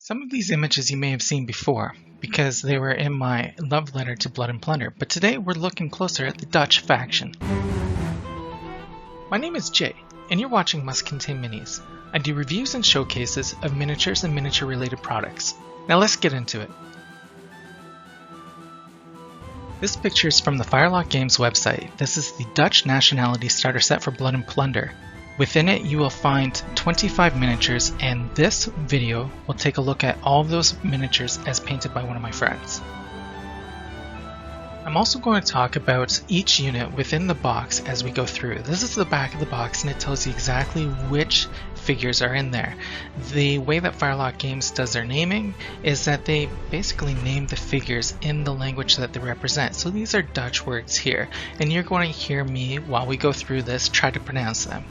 Some of these images you may have seen before, because they were in my love letter to Blood and Plunder, but today we're looking closer at the Dutch faction. My name is Jay, and you're watching Must Contain Minis. I do reviews and showcases of miniatures and miniature related products. Now let's get into it. This picture is from the Firelock Games website. This is the Dutch nationality starter set for Blood and Plunder. Within it you will find 25 miniatures, and this video will take a look at all of those miniatures as painted by one of my friends. I'm also going to talk about each unit within the box as we go through. This is the back of the box and it tells you exactly which figures are in there. The way that Firelock Games does their naming is that they basically name the figures in the language that they represent. So these are Dutch words here, and you're going to hear me while we go through this try to pronounce them.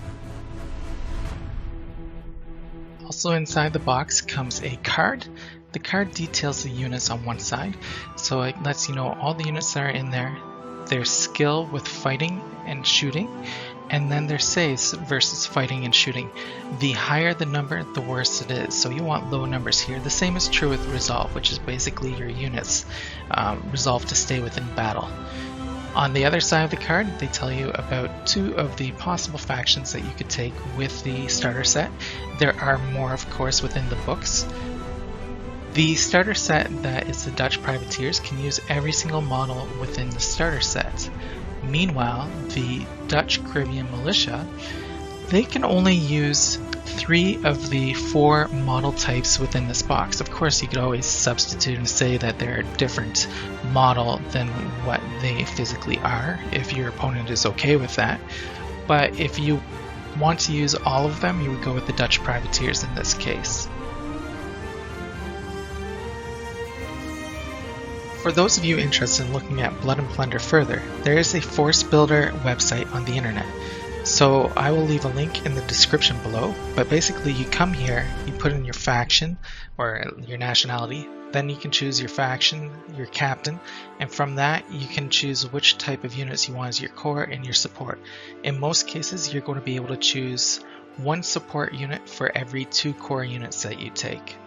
Also inside the box comes a card. The card details the units on one side, so it lets you know all the units that are in there, their skill with fighting and shooting, and then their saves versus fighting and shooting. The higher the number, the worse it is, so you want low numbers here. The same is true with resolve, which is basically your units resolve to stay within battle. On the other side of the card, they tell you about two of the possible factions that you could take with the starter set. There are more, of course, within the books. The starter set that is the Dutch Privateers can use every single model within the starter set. Meanwhile, the Dutch Caribbean Militia, they can only use 3 of the 4 model types within this box. Of course, you could always substitute and say that they're a different model than what they physically are, if your opponent is okay with that. But if you want to use all of them, you would go with the Dutch Privateers in this case. For those of you interested in looking at Blood and Plunder further, there is a Force Builder website on the internet. So I will leave a link in the description below, but basically you come here, you put in your faction or your nationality, then you can choose your faction, your captain, and from that you can choose which type of units you want as your core and your support. In most cases you're going to be able to choose 1 support unit for every 2 core units that you take.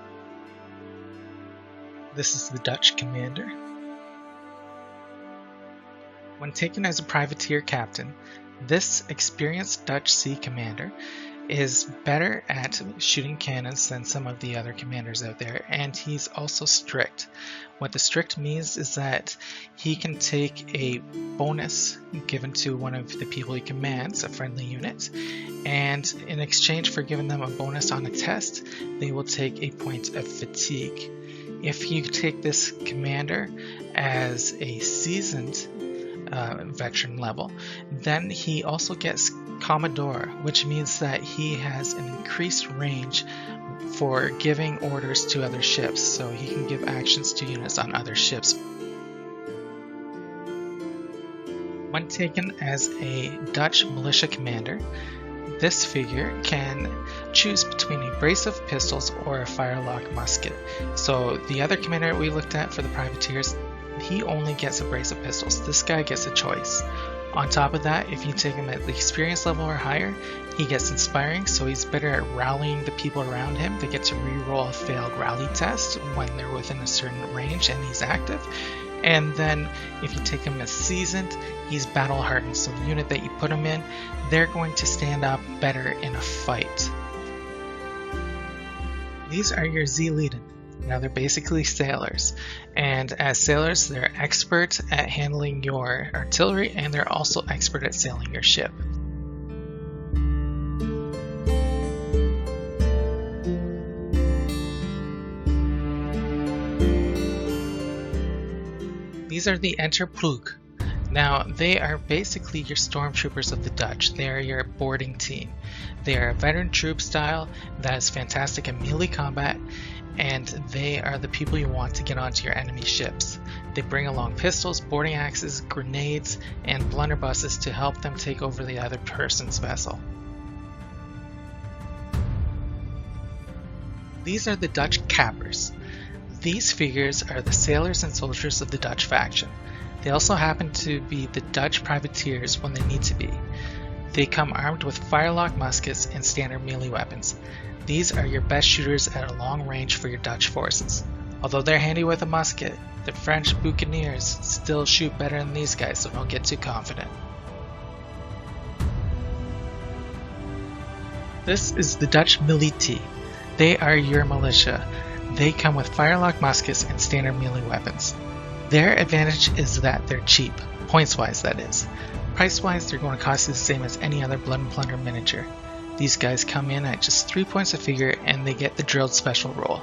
This is the Dutch Commander. When taken as a privateer captain, this experienced Dutch Sea Commander is better at shooting cannons than some of the other commanders out there, and he's also strict. What the strict means is that he can take a bonus given to one of the people he commands, a friendly unit, and in exchange for giving them a bonus on a test, they will take a point of fatigue. If you take this commander as a seasoned veteran level, then he also gets Commodore, which means that he has an increased range for giving orders to other ships, so he can give actions to units on other ships. When taken as a Dutch militia commander, this figure can choose between a brace of pistols or a firelock musket. So the other commander we looked at for the privateers, he only gets a brace of pistols. This guy gets a choice. On top of that, if you take him at the experience level or higher, he gets inspiring, so he's better at rallying the people around him. They get to re-roll a failed rally test when they're within a certain range and he's active. And then if you take him as seasoned, he's battle hardened, so the unit that you put him in, they're going to stand up better in a fight. These are your Zeelieden. Now they're basically sailors, and as sailors they're expert at handling your artillery, and they're also expert at sailing your ship. These are the Ploeg. Now they are basically your stormtroopers of the Dutch. They are your boarding team. They are a veteran troop style that is fantastic at melee combat, and they are the people you want to get onto your enemy ships. They bring along pistols, boarding axes, grenades, and blunderbusses to help them take over the other person's vessel. These are the Dutch Kapers. These figures are the sailors and soldiers of the Dutch faction. They also happen to be the Dutch privateers when they need to be. They come armed with Firelock muskets and standard melee weapons. These are your best shooters at a long range for your Dutch forces. Although they're handy with a musket, the French buccaneers still shoot better than these guys, so don't get too confident. This is the Dutch Militie. They are your militia. They come with Firelock muskets and standard melee weapons. Their advantage is that they're cheap, points-wise that is. Price-wise, they're going to cost you the same as any other Blood and Plunder miniature. These guys come in at just 3 points a figure and they get the drilled special rule.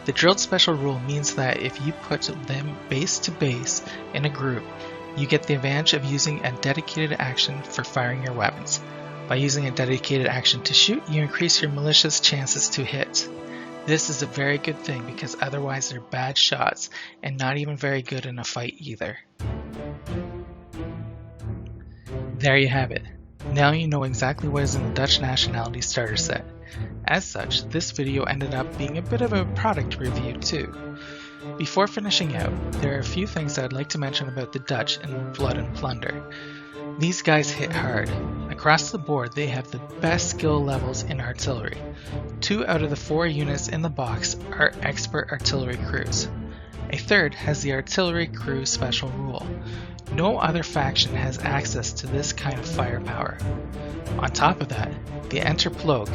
The drilled special rule means that if you put them base to base in a group, you get the advantage of using a dedicated action for firing your weapons. By using a dedicated action to shoot, you increase your militia's chances to hit. This is a very good thing because otherwise they're bad shots and not even very good in a fight either. There you have it. Now you know exactly what is in the Dutch nationality starter set. As such, this video ended up being a bit of a product review too. Before finishing out, there are a few things I'd like to mention about the Dutch in Blood and Plunder. These guys hit hard. Across the board, they have the best skill levels in artillery. 2 out of the 4 units in the box are expert artillery crews. A third has the artillery crew special rule. No other faction has access to this kind of firepower. On top of that, the Ploeg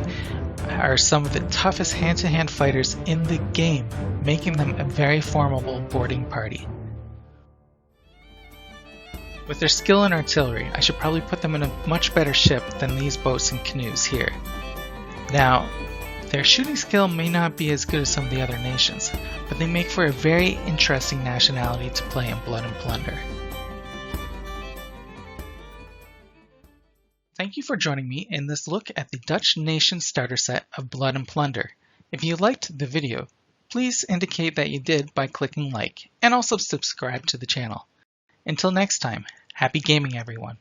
are some of the toughest hand-to-hand fighters in the game, making them a very formidable boarding party. With their skill in artillery, I should probably put them in a much better ship than these boats and canoes here. Now, their shooting skill may not be as good as some of the other nations, but they make for a very interesting nationality to play in Blood and Plunder. Thank you for joining me in this look at the Dutch Nation starter set of Blood and Plunder. If you liked the video, please indicate that you did by clicking like, and also subscribe to the channel. Until next time, happy gaming everyone!